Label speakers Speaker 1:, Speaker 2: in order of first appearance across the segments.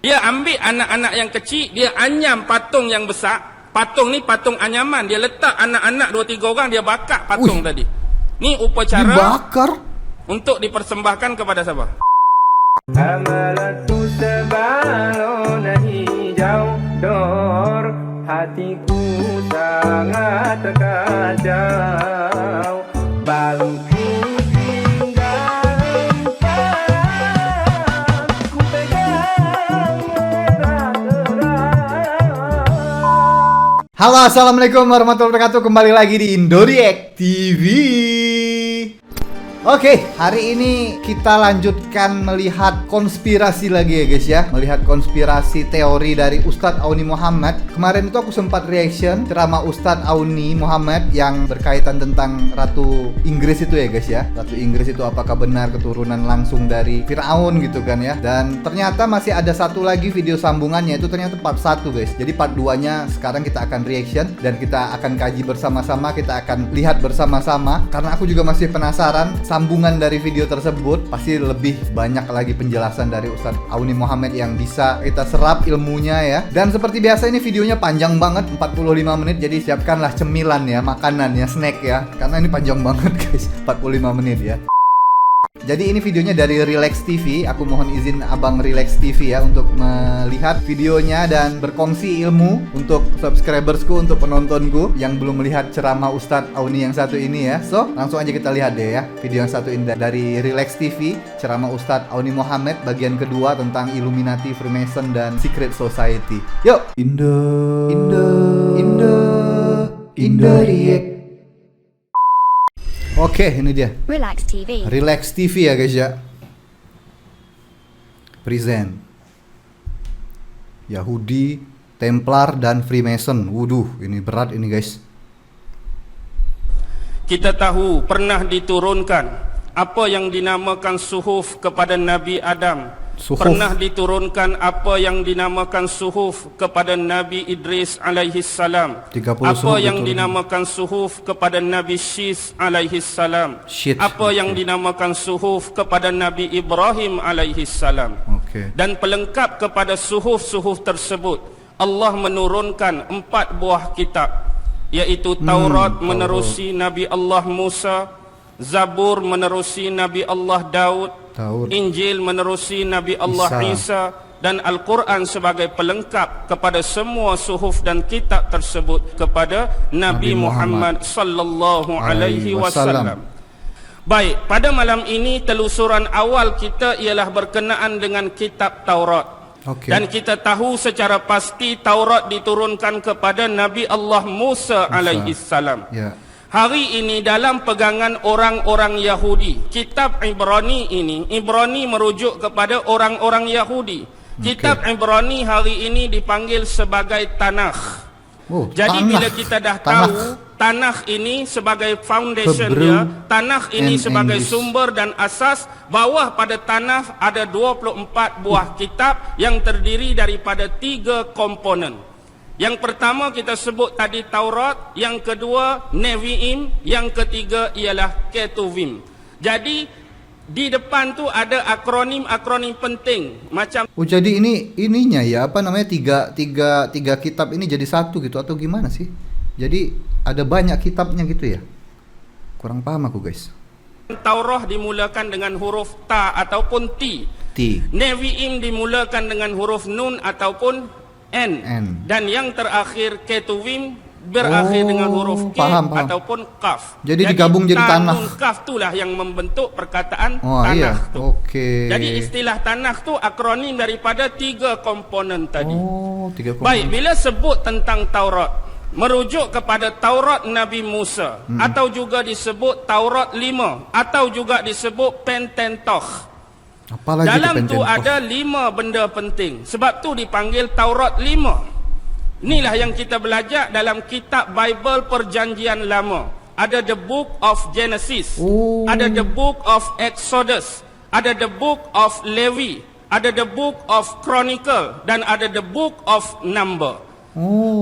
Speaker 1: Dia ambil anak-anak yang kecil, dia anyam patung yang besar. Patung ni patung anyaman. Dia letak anak-anak 2-3 orang, dia bakar patung tadi. Ni upacara
Speaker 2: dibakar
Speaker 1: untuk dipersembahkan kepada siapa?
Speaker 3: Amalatku sebalona hijau dor, hatiku sangat terkacau. Balutku tinggal ku pegang erat-erat.
Speaker 2: Halo, assalamualaikum warahmatullahi wabarakatuh. Kembali lagi di Indoriek TV. Oke, hari ini kita lanjutkan melihat konspirasi lagi ya guys ya. Melihat konspirasi teori dari Ustadz Auni Muhammad. Kemarin itu aku sempat reaction ceramah Ustadz Auni Muhammad yang berkaitan tentang Ratu Inggris itu ya guys ya. Ratu Inggris itu apakah benar keturunan langsung dari Firaun gitu kan ya. Dan ternyata masih ada satu lagi video sambungannya, itu ternyata part 1 guys. Jadi part 2 nya sekarang kita akan reaction dan kita akan kaji bersama-sama, kita akan lihat bersama-sama. Karena aku juga masih penasaran sambungan dari video tersebut, pasti lebih banyak lagi penjelasan dari Ustadz Auni Muhammad yang bisa kita serap ilmunya ya. Dan seperti biasa ini videonya panjang banget, 45 menit. Jadi siapkanlah cemilan ya, makanan ya, snack ya, karena ini panjang banget guys, 45 menit ya. Jadi ini videonya dari Relax TV. Aku mohon izin Abang Relax TV ya untuk melihat videonya dan berkongsi ilmu untuk subscribersku, untuk penontonku yang belum melihat ceramah Ustadz Auni yang satu ini ya. So, langsung aja kita lihat deh ya video yang satu ini dari Relax TV, ceramah Ustadz Auni Muhammad bagian kedua tentang Illuminati, Freemason dan Secret Society. Yuk, Indoriek. Oke, ini dia
Speaker 4: Relax TV.
Speaker 2: Relax TV ya guys ya. Present Yahudi, Templar dan Freemason. Waduh, ini berat ini guys.
Speaker 1: Kita tahu pernah diturunkan apa yang dinamakan suhuf kepada Nabi Adam.
Speaker 2: Suhuf.
Speaker 1: Pernah diturunkan apa yang dinamakan suhuf kepada Nabi Idris alaihi salam.
Speaker 2: 30
Speaker 1: Apa
Speaker 2: suhuf
Speaker 1: yang
Speaker 2: diturunkan.
Speaker 1: dinamakan suhuf kepada Nabi Syis alaihi salam.
Speaker 2: Syit.
Speaker 1: Apa yang
Speaker 2: Oke.
Speaker 1: dinamakan suhuf kepada Nabi Ibrahim alaihi salam.
Speaker 2: Oke.
Speaker 1: Dan pelengkap kepada suhuf-suhuf tersebut, Allah menurunkan 4 buah kitab, yaitu Taurat menerusi Nabi Allah Musa, Zabur menerusi Nabi Allah Daud, Injil menerusi Nabi Allah Isa, dan Al-Quran sebagai pelengkap kepada semua suhuf dan kitab tersebut kepada Nabi Muhammad sallallahu alaihi wasallam. Baik, pada malam ini telusuran awal kita ialah berkenaan dengan kitab Taurat. Dan kita tahu secara pasti Taurat diturunkan kepada Nabi Allah Musa alaihi salam.
Speaker 2: Ya.
Speaker 1: Hari ini dalam pegangan orang-orang Yahudi, kitab Ibrani ini, Ibrani merujuk kepada orang-orang Yahudi. Kitab Ibrani hari ini dipanggil sebagai Tanakh. Jadi
Speaker 2: Tanakh.
Speaker 1: bila kita dah tahu Tanakh ini sebagai foundation dia, Tanakh ini sebagai sumber dan asas, bawah pada Tanakh ada 24 buah kitab yang terdiri daripada 3 komponen. Yang pertama kita sebut tadi Taurat, yang kedua Nevi'im, yang ketiga ialah Ketuvim. Jadi di depan tu ada akronim-akronim penting macam.
Speaker 2: Oh, jadi ininya ya, apa namanya, tiga kitab ini jadi satu gitu atau gimana sih? Jadi ada banyak kitabnya gitu ya? Kurang paham aku guys.
Speaker 1: Taurah dimulakan dengan huruf ta ataupun ti. Nevi'im dimulakan dengan huruf nun ataupun N. Dan yang terakhir Ketuvim berakhir dengan huruf K ataupun Kaf.
Speaker 2: Jadi digabung jadi Tanakh.
Speaker 1: Nun Kaf itulah yang membentuk perkataan
Speaker 2: Tanakh
Speaker 1: iya. Tu.
Speaker 2: Oke.
Speaker 1: Jadi istilah Tanakh tu akronim daripada 3 komponen tadi.
Speaker 2: 3 komponen.
Speaker 1: Baik, bila sebut tentang Taurat, merujuk kepada Taurat Nabi Musa, atau juga disebut Taurat 5, atau juga disebut Pentateuch.
Speaker 2: Apalagi
Speaker 1: dalam tu ada 5 benda penting. Sebab tu dipanggil Taurat 5. Inilah yang kita belajar dalam kitab Bible Perjanjian Lama. Ada the book of Genesis, ada the book of Exodus, ada the book of Levi, ada the book of Chronicle, dan ada the book of Number.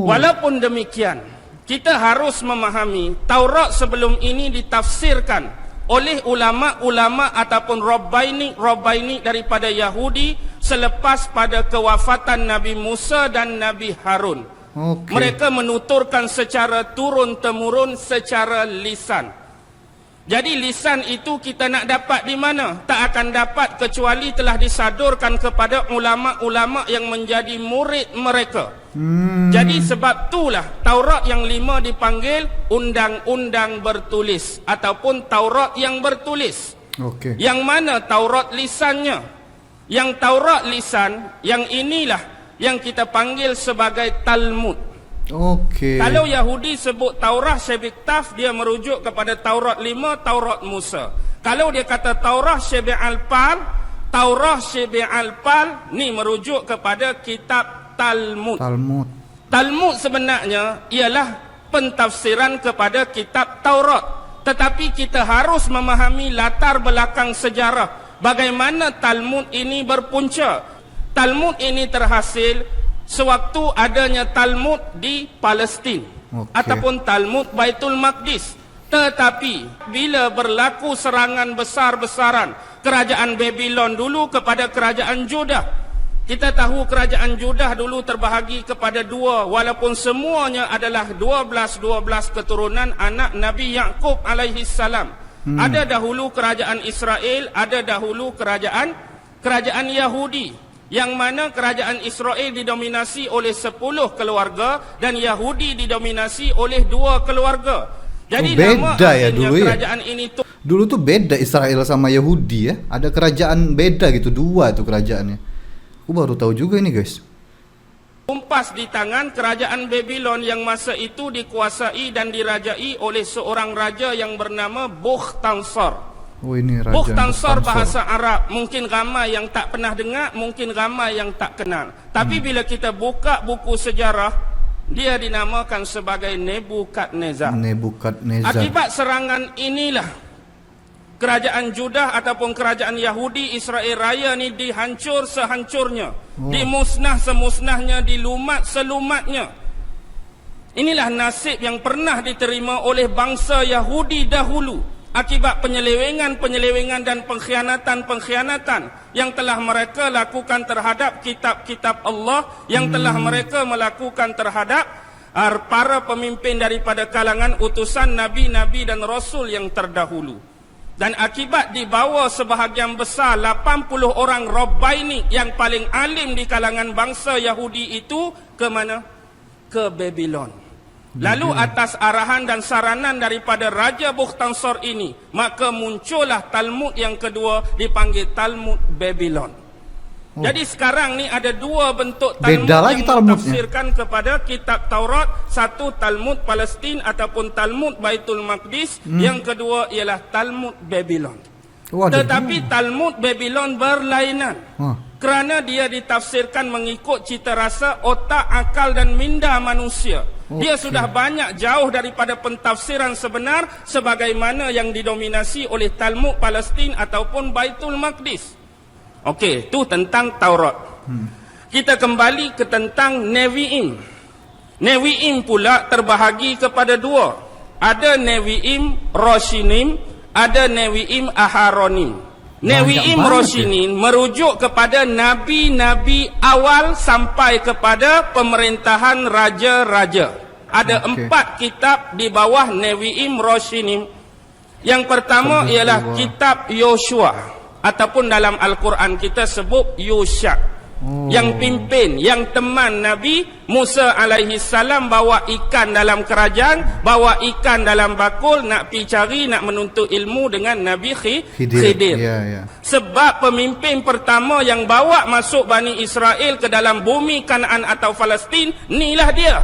Speaker 1: Walaupun demikian, kita harus memahami Taurat sebelum ini ditafsirkan oleh ulama-ulama ataupun Rabbaini daripada Yahudi selepas pada kewafatan Nabi Musa dan Nabi Harun.
Speaker 2: Okey.
Speaker 1: Mereka menuturkan secara turun-temurun secara lisan. Jadi lisan itu kita nak dapat di mana? Tak akan dapat kecuali telah disadurkan kepada ulama-ulama yang menjadi murid mereka. Jadi sebab itulah Taurat yang 5 dipanggil undang-undang bertulis ataupun Taurat yang bertulis.
Speaker 2: Okey.
Speaker 1: Yang mana Taurat lisannya? Yang Taurat lisan, yang inilah yang kita panggil sebagai Talmud.
Speaker 2: Okey.
Speaker 1: Kalau Yahudi sebut Taurat Syebiktaf, dia merujuk kepada Taurat 5, Taurat Musa. Kalau dia kata Taurat Syebi'al-Pal, Taurat Syebi'al-Pal ni merujuk kepada kitab Talmud.
Speaker 2: Talmud.
Speaker 1: Talmud sebenarnya ialah pentafsiran kepada kitab Taurat. Tetapi kita harus memahami latar belakang sejarah. Bagaimana Talmud ini berpunca. Talmud ini terhasil sewaktu adanya Talmud di Palestin.
Speaker 2: Okey.
Speaker 1: Ataupun Talmud Baitul Maqdis. Tetapi bila berlaku serangan besar-besaran kerajaan Babylon dulu kepada kerajaan Judah. Kita tahu kerajaan Judah dulu terbahagi kepada dua, walaupun semuanya adalah 12 keturunan anak Nabi Yaqub alaihi salam. Ada dahulu kerajaan Israel, ada dahulu kerajaan Yahudi. Yang mana kerajaan Israel didominasi oleh 10 keluarga dan Yahudi didominasi oleh 2 keluarga. Jadi nama
Speaker 2: beda ya
Speaker 1: akhirnya
Speaker 2: dulu ya?
Speaker 1: kerajaan ini tu
Speaker 2: Dulu tuh beda Israel sama Yahudi ya. Ada kerajaan beda gitu, dua tuh kerajaannya. Aku baru tahu juga ini guys.
Speaker 1: tumpas di tangan kerajaan Babylon yang masa itu dikuasai dan dirajai oleh seorang raja yang bernama Bukhtansar.
Speaker 2: Oh ini raja
Speaker 1: Bukhtansar
Speaker 2: Bukhtansar.
Speaker 1: bahasa Arab, mungkin ramai yang tak pernah dengar, mungkin ramai yang tak kenal. Tapi bila kita buka buku sejarah, dia dinamakan sebagai Nebukadnezar.
Speaker 2: Nebukadnezar.
Speaker 1: Akibat serangan inilah kerajaan Judah ataupun kerajaan Yahudi Israel Raya ni dihancur sehancurnya, dimusnah semusnahnya, dilumat selumatnya. Inilah nasib yang pernah diterima oleh bangsa Yahudi dahulu akibat penyelewengan dan pengkhianatan yang telah mereka lakukan terhadap kitab-kitab Allah, yang telah mereka melakukan terhadap para pemimpin daripada kalangan utusan nabi-nabi dan rasul yang terdahulu. Dan akibat dibawa sebahagian besar 80 orang Rabbaini yang paling alim di kalangan bangsa Yahudi itu ke mana? Ke Babylon. Lalu atas arahan dan saranan daripada Raja Bukhtansar ini, maka muncullah Talmud yang kedua dipanggil Talmud Babylon. Jadi sekarang ni ada dua bentuk Talmud
Speaker 2: Beda lagi
Speaker 1: yang
Speaker 2: Talmudnya.
Speaker 1: mentafsirkan kepada kitab Taurat. Satu Talmud Palestin ataupun Talmud Baitul Maqdis. Yang kedua ialah Talmud Babylon. Tetapi Talmud Babylon berlainan. Kerana dia ditafsirkan mengikut cita rasa, otak, akal dan minda manusia. Dia sudah banyak jauh daripada pentafsiran sebenar sebagaimana yang didominasi oleh Talmud Palestin ataupun Baitul Maqdis. Okey, tu tentang Taurat. Kita kembali ke tentang Nevi'im. Nevi'im pula terbahagi kepada dua. Ada Nevi'im Roshinim, ada Nevi'im Aharonim. Nevi'im Roshinim merujuk kepada nabi-nabi awal sampai kepada pemerintahan raja-raja. Ada 4 kitab di bawah Nevi'im Roshinim. Yang pertama ialah kitab Yoshua, ataupun dalam Al-Quran kita sebut Yusha. Yang pimpin, yang teman Nabi Musa alaihi salam bawa ikan dalam kerajaan, bawa ikan dalam bakul, nak pergi cari, nak menuntut ilmu dengan Nabi Khidir.
Speaker 2: Ya.
Speaker 1: Sebab pemimpin pertama yang bawa masuk Bani Israel ke dalam bumi Kanaan atau Palestin, inilah dia.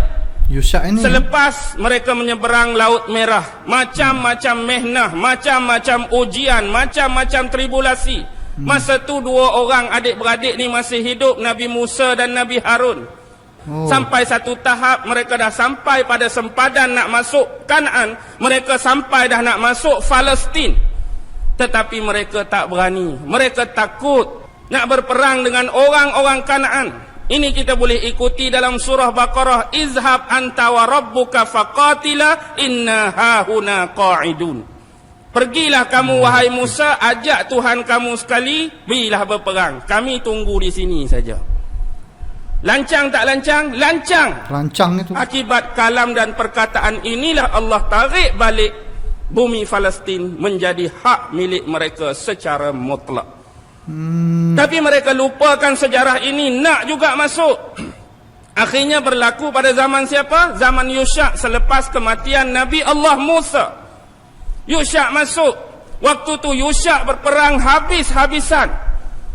Speaker 2: Yusha ini.
Speaker 1: Selepas mereka menyeberang Laut Merah, macam-macam mehnah, macam-macam ujian, macam-macam tribulasi. Masa tu 2 orang adik-beradik ni masih hidup, Nabi Musa dan Nabi Harun. Sampai satu tahap mereka dah sampai pada sempadan nak masuk Kanaan, mereka sampai dah nak masuk Palestin. Tetapi mereka tak berani, mereka takut nak berperang dengan orang-orang Kanaan. Ini kita boleh ikuti dalam surah Baqarah, izhab anta wa rabbuka faqatila inna hahuna qa'idun. Pergilah kamu wahai Musa, ajak Tuhan kamu sekali, berilah berperang. Kami tunggu di sini saja. Lancang tak lancang? Lancang.
Speaker 2: Rancang itu.
Speaker 1: Akibat kalam dan perkataan inilah Allah tarik balik bumi Palestin menjadi hak milik mereka secara mutlak. Tapi mereka lupakan sejarah ini, nak juga masuk. Akhirnya berlaku pada zaman siapa? Zaman Yusha selepas kematian Nabi Allah Musa. Yusha masuk. Waktu tu Yusha berperang habis-habisan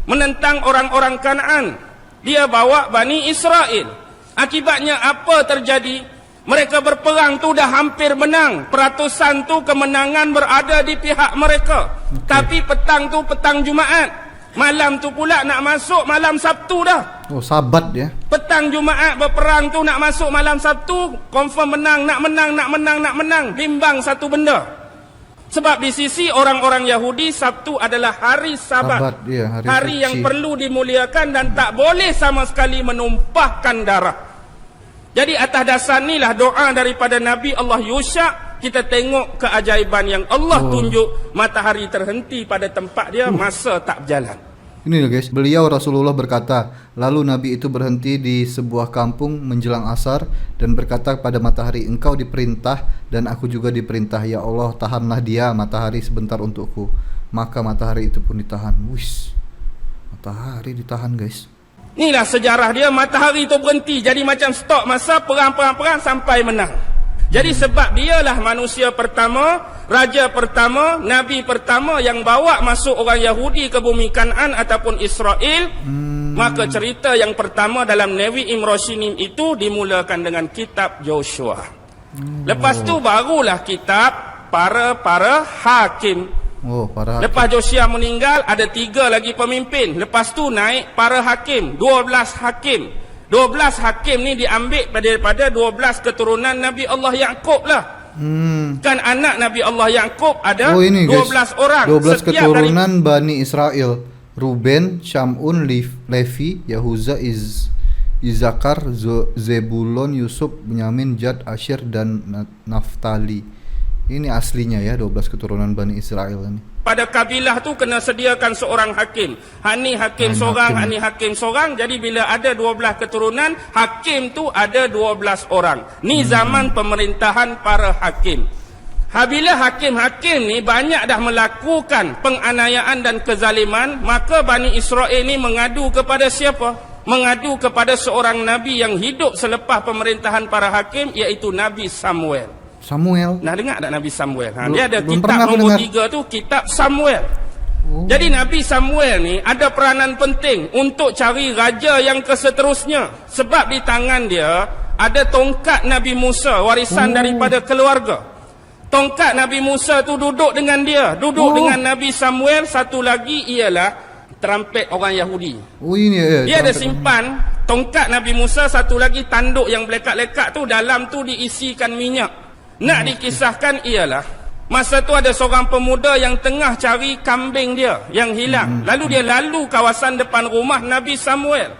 Speaker 1: menentang orang-orang Kanaan. Dia bawa Bani Israel. Akibatnya apa terjadi? Mereka berperang tu dah hampir menang. Peratusan tu kemenangan berada di pihak mereka. Tapi petang tu petang Jumaat. Malam tu pula nak masuk malam Sabtu dah.
Speaker 2: Oh, sabat ya.
Speaker 1: Petang Jumaat berperang tu nak masuk malam Sabtu, confirm menang, nak menang. Bimbang satu benda. Sebab di sisi orang-orang Yahudi, Sabtu adalah hari Sabat.
Speaker 2: Ya,
Speaker 1: hari yang perlu dimuliakan dan tak boleh sama sekali menumpahkan darah. Jadi atas dasar inilah doa daripada Nabi Allah Yusha, kita tengok keajaiban yang Allah tunjuk. Matahari terhenti pada tempat dia, masa tak berjalan.
Speaker 2: Ini loh guys, beliau Rasulullah berkata, lalu Nabi itu berhenti di sebuah kampung menjelang asar dan berkata kepada matahari, engkau diperintah dan aku juga diperintah, ya Allah tahanlah dia matahari sebentar untukku. Maka matahari itu pun ditahan. Wis, matahari ditahan guys.
Speaker 1: Inilah sejarah dia, matahari itu berhenti. Jadi macam stok masa perang sampai menang. Jadi sebab dialah manusia pertama, raja pertama, nabi pertama yang bawa masuk orang Yahudi ke bumi Kanaan ataupun Israel. Maka cerita yang pertama dalam Nevi Imroshinim itu dimulakan dengan kitab Joshua. Lepas tu barulah kitab para hakim. Lepas Joshua meninggal, ada 3 lagi pemimpin. Lepas tu naik para hakim, 12 hakim. 12 hakim ni diambil daripada 12 keturunan Nabi Allah Yaqub lah. Kan anak Nabi Allah Yaqub ada 12 guys, orang.
Speaker 2: 12 keturunan Bani Israel. Ruben, Syamun, Levi, Yahuza, Izakar, Zebulon, Yusuf, Benyamin, Gad, Asyir, dan Naftali. Ini aslinya ya, 12 keturunan Bani Israel ini. Pada kabilah tu kena sediakan seorang hakim. Hani hakim seorang, hani hakim seorang. Jadi bila ada 12 keturunan, hakim tu ada 12 orang. Ni zaman pemerintahan para hakim. Bila hakim-hakim ni banyak dah melakukan penganiayaan dan kezaliman, maka Bani Israel ni mengadu kepada siapa? Mengadu kepada seorang nabi yang hidup selepas pemerintahan para hakim, iaitu Nabi Samuel. Nah, dengar tak Nabi Samuel? Dia ada kitab nombor 3 tu, kitab Samuel. Jadi Nabi Samuel ni ada peranan penting untuk cari raja yang keseterusnya. Sebab di tangan dia ada tongkat Nabi Musa, warisan daripada keluarga. Tongkat Nabi Musa tu duduk dengan dia, duduk dengan Nabi Samuel. Satu lagi ialah terampet orang Yahudi. Dia ada simpan tongkat Nabi Musa. Satu lagi tanduk yang lekat-lekat tu, dalam tu diisikan minyak. Nak dikisahkan ialah masa tu ada seorang pemuda yang tengah cari kambing dia yang hilang. Lalu dia lalu kawasan depan rumah Nabi Samuel.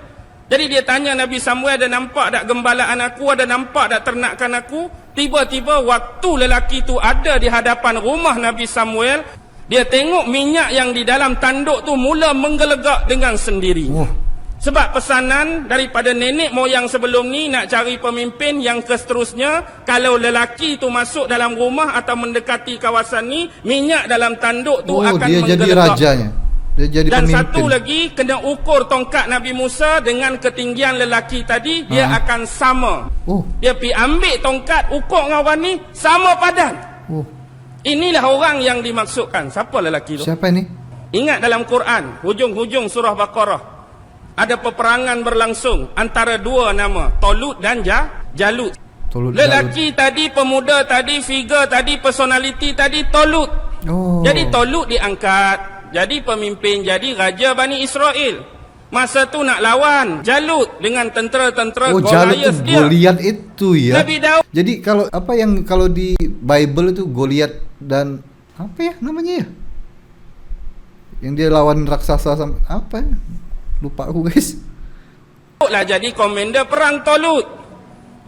Speaker 2: Jadi dia tanya Nabi Samuel, ada nampak tak gembalaan aku, ada nampak tak ternakan aku? Tiba-tiba waktu lelaki tu ada di hadapan rumah Nabi Samuel, dia tengok minyak yang di dalam tanduk tu mula menggelegak dengan sendiri. Sebab pesanan daripada nenek moyang sebelum ni nak cari pemimpin yang seterusnya, kalau lelaki tu masuk dalam rumah atau mendekati kawasan ni, minyak dalam tanduk tu akan dia
Speaker 1: menggelegak.
Speaker 2: Jadi rajanya. Dia jadi
Speaker 1: dan
Speaker 2: pemimpin.
Speaker 1: Satu lagi, kena ukur tongkat Nabi Musa dengan ketinggian lelaki tadi, dia akan sama. Dia pergi ambil tongkat, ukur dengan orang ni, sama padan. Inilah orang yang dimaksudkan. Siapa lelaki tu?
Speaker 2: Siapa ni?
Speaker 1: Ingat dalam Quran, hujung-hujung surah Baqarah, ada peperangan berlangsung antara 2 nama, Tolut dan Jalut. Lelaki tadi, pemuda tadi, figure tadi, personality tadi, Tolut. Jadi Tolut diangkat jadi pemimpin, jadi raja Bani Israel. Masa tu nak lawan Jalut dengan tentera-tentera Goliath dia.
Speaker 2: Goliath itu ya.
Speaker 1: Nabi Daud.
Speaker 2: Jadi kalau di Bible itu Goliath dan apa ya namanya ya? Yang dia lawan raksasa sama apa ya? Lupa aku guys.
Speaker 1: Lah jadi komander perang Tolut.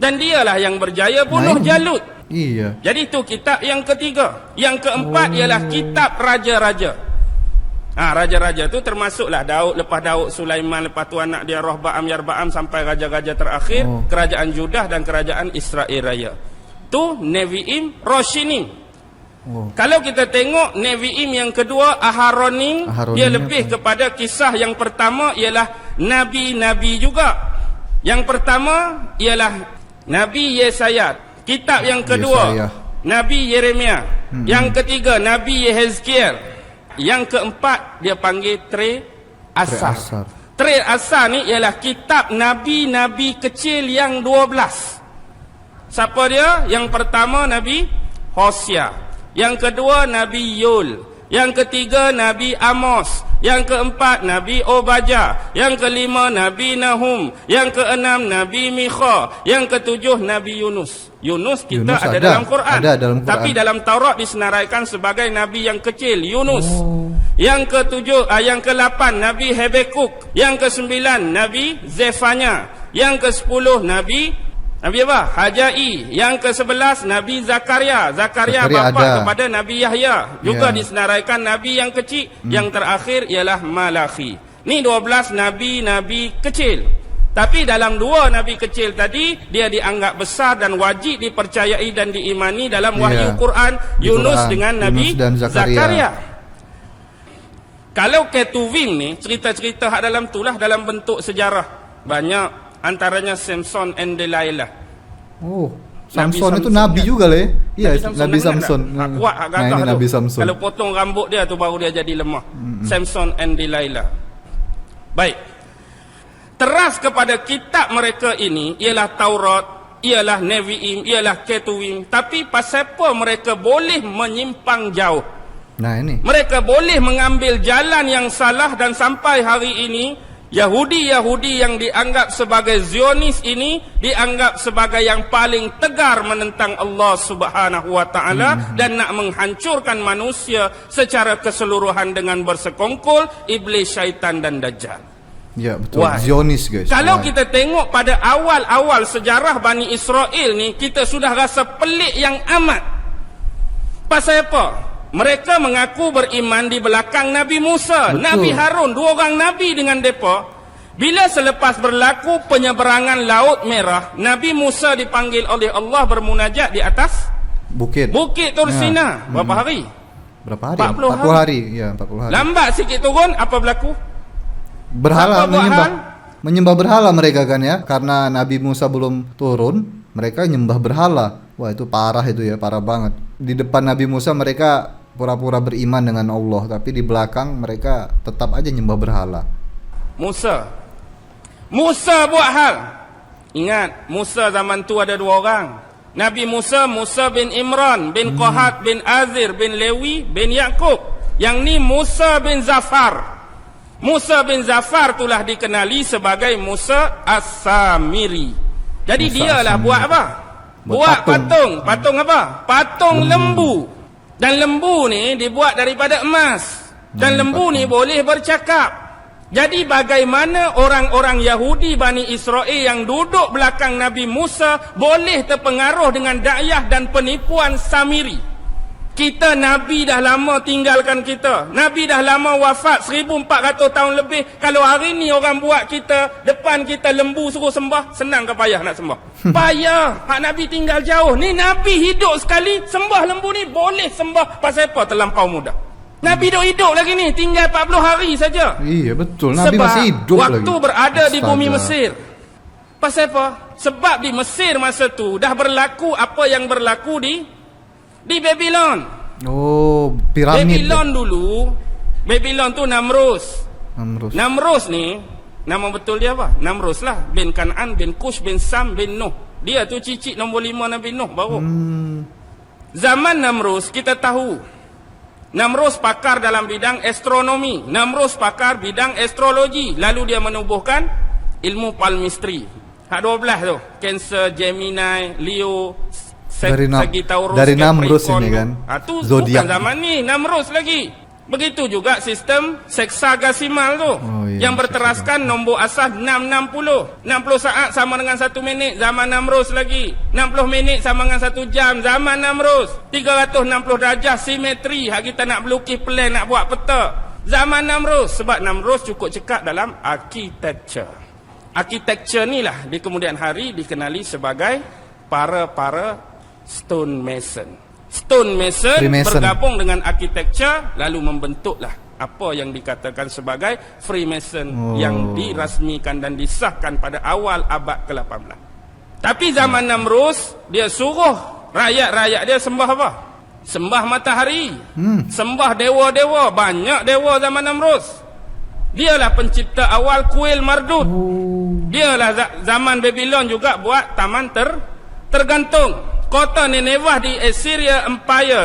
Speaker 1: Dan dialah yang berjaya bunuh Jalut.
Speaker 2: Iya.
Speaker 1: Jadi itu kitab yang ketiga. Yang keempat ialah kitab raja-raja. Raja-raja tu termasuklah Daud, lepas Daud Sulaiman, lepas tu anak dia Rohbaam, Yarbaam sampai raja-raja terakhir, kerajaan Judah dan kerajaan Israel Raya. Tu Nevi'im, Roshinim. Kalau kita tengok Nevi'im yang kedua, Aharonim, dia lebih kepada kisah yang pertama ialah nabi-nabi juga. Yang pertama ialah Nabi Yesaya. Kitab yang kedua Nabi Yeremia. Yang ketiga Nabi Yehezkiel. Yang keempat dia panggil Tre Asar. Tre Asar ni ialah kitab nabi-nabi kecil yang 12. Siapa dia? Yang pertama Nabi Hosea, yang kedua Nabi Yul, yang ketiga Nabi Amos, yang keempat Nabi Obadiyah, yang kelima Nabi Nahum, yang keenam Nabi Mikha, yang ketujuh Nabi Yunus. Yunus ada dalam Quran. Tapi dalam Taurat disenaraikan sebagai nabi yang kecil, Yunus. Yang ketujuh, yang ke-8 Nabi Habakuk, yang ke-9 Nabi Zefanya, yang ke-10 Nabi apa? Hajai. Yang ke-11 Nabi Zakaria. Zakaria bapa kepada Nabi Yahya. Juga disenaraikan nabi yang kecil. Yang terakhir ialah Malachi. Ni 12 nabi-nabi kecil. Tapi dalam dua nabi kecil tadi, dia dianggap besar dan wajib dipercayai dan diimani dalam wahyu Quran, Yunus dengan Nabi Zakaria. Kalau Ketuvim ni, cerita-cerita hak dalam tu lah dalam bentuk sejarah. Banyak, antaranya Samson and Delilah.
Speaker 2: Samson itu nabi juga lah. Iya, Nabi Samson.
Speaker 1: Kuat hak gagah tu.
Speaker 2: Nabi Samson.
Speaker 1: Kalau potong rambut dia tu baru dia jadi lemah. Samson and Delilah. Baik. Teras kepada kitab mereka ini ialah Taurat, ialah Nevi'im, ialah Ketuvim. Tapi pasal apa mereka boleh menyimpang jauh?
Speaker 2: Ini.
Speaker 1: Mereka boleh mengambil jalan yang salah dan sampai hari ini Yahudi-Yahudi yang dianggap sebagai Zionis ini dianggap sebagai yang paling tegar menentang Allah Subhanahu wa taala dan nak menghancurkan manusia secara keseluruhan dengan bersekongkol iblis, syaitan dan dajjal.
Speaker 2: Ya betul. Zionis guys.
Speaker 1: Kalau kita tengok pada awal-awal sejarah Bani Israel ni, kita sudah rasa pelik yang amat. Pasal apa? Mereka mengaku beriman di belakang Nabi Musa, Nabi Harun, dua orang nabi dengan depa. Bila selepas berlaku penyeberangan Laut Merah, Nabi Musa dipanggil oleh Allah bermunajat di atas Bukit Tur Sina. Berapa hari?
Speaker 2: 40 hari. Ya, 40 hari.
Speaker 1: Lambat sikit turun, apa berlaku?
Speaker 2: Berhala menyembah berhala mereka kan ya, karena Nabi Musa belum turun, mereka nyembah berhala. Wah itu parah itu ya, parah banget. Di depan Nabi Musa mereka pura-pura beriman dengan Allah, tapi di belakang mereka tetap aja nyembah berhala. Musa buat hal. Ingat, Musa zaman tu ada dua orang. Nabi Musa bin Imran bin Qahat bin Azir bin Lewi bin Yakub. Yang ni Musa bin Zafar. Musa bin Zafar itulah dikenali sebagai Musa As-Samiri. Jadi dialah buat apa? Buat patung. Patung apa? Patung lembu. Dan lembu ni dibuat daripada emas. Dan lembu ni boleh bercakap. Jadi bagaimana orang-orang Yahudi Bani Israel yang duduk belakang Nabi Musa boleh terpengaruh dengan dakwah dan penipuan Samiri? Kita Nabi dah lama tinggalkan kita. Nabi dah lama wafat 1400 tahun lebih. Kalau hari ni orang buat kita, depan kita lembu suruh sembah, senang ke payah nak sembah? Payah. Hak Nabi tinggal jauh. Ni Nabi hidup sekali, sembah lembu ni boleh sembah. Pasal apa? Terlampau mudah. Nabi hidup lagi ni, tinggal 40 hari saja. Iya betul, Nabi
Speaker 1: sebab
Speaker 2: masih hidup lagi.
Speaker 1: Waktu berada di bumi Mesir. Pasal apa? Sebab di Mesir masa tu dah berlaku apa yang berlaku di Babylon.
Speaker 2: Piramid.
Speaker 1: Babylon tu Namrus. Namrus ni nama betul dia apa? Namrus lah, bin Kan'an bin Kush bin Sam bin Nuh. Dia tu cicit nombor 5 Nabi Nuh baru. Zaman Namrus kita tahu Namrus pakar dalam bidang astronomi, Namrus pakar bidang astrologi, lalu dia menubuhkan ilmu palmistry. Hak 12 tu, Cancer, Gemini, Leo, Sagittarius,
Speaker 2: dari Namrus ini kan.
Speaker 1: Tu bukan zaman ni, Namrus lagi. Begitu juga sistem seksagasimal tu.
Speaker 2: Iya,
Speaker 1: yang berteraskan nombor asas 660. 60 saat sama dengan 1 minit zaman Namrus lagi. 60 minit sama dengan 1 jam zaman Namrus. 360 darjah simetri. Hak kita nak melukis plan, nak buat peta. Zaman Namrus. Sebab Namrus cukup cekak dalam architecture. Architecture ni lah di kemudian hari dikenali sebagai para stone mason. Stone mason
Speaker 2: Freemason.
Speaker 1: bergabung dengan architecture lalu membentuklah apa yang dikatakan sebagai Freemason yang dirasmikan dan disahkan pada awal abad ke-18. Tapi zaman Namrus dia suruh rakyat-rakyat dia sembah apa? Sembah matahari, sembah dewa-dewa. Banyak dewa zaman Namrus. Dialah pencipta awal kuil Marduk. Dialah zaman Babylon juga buat taman tergantung. Kota Nineveh di Assyria Empire